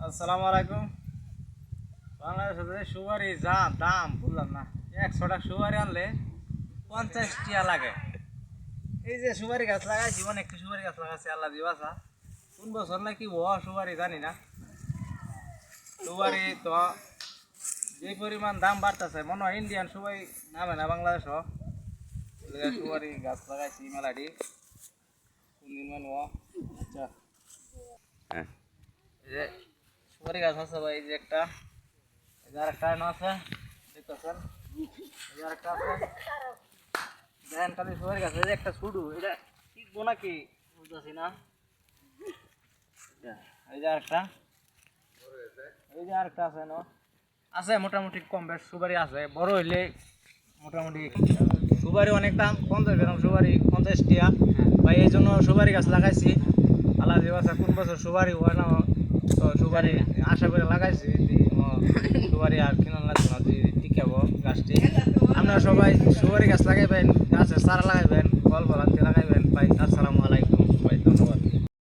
আসসালামু আলাইকুম। বাংলাদেশে সুপারি যা দাম বুঝলাম না, 100 টাকা সুপারি আনলে 50 টিয়া লাগে। এই যে সুপারি গাছ লাগাইছি, অনেকটা সুপারি গাছ লাগাইছি, আল্লাহ দিবাসা কোন বছর নাকি সুপারি জানি না। সুপারি তো যে পরিমাণ দাম বাড়তেছে, মনে হয় ইন্ডিয়ান সুপারি নামে না বাংলাদেশ। সুপারি গাছ লাগাইছি মেলাটি কোন দিন মানে আচ্ছা এই যে সুপারি গাছ আছে ভাই, এই যে একটা, এই যে আরেকটা আছে দেখতেছেন, এই যে আরেকটা আছে দেখেন, খালি সুপারি গাছ। এই যে একটা ছুডু, এটা টিকবো নাকি বুঝতেছি না। এই যে আরেকটা, এই যে আরেকটা আছে আছে মোটামুটি কম বেশ সুপারি আছে, বড় হইলে মোটামুটি সুপারি অনেক দাম। 50 গ্রাম সুপারি 50 টিয়া ভাই, এই জন্য সুপারি গাছ লাগাইছি। আল্লাহ দিবাসা কোন বছর সুপারি হয় না, তো সুপারি আশা করে লাগাইছি। সুপারি আর কিনা লাগবে না, টিকাবো গাছটি। আপনারা সবাই সুপারি গাছ লাগাইবেন, গাছের চারা লাগাইবেন, ফল ফলাতে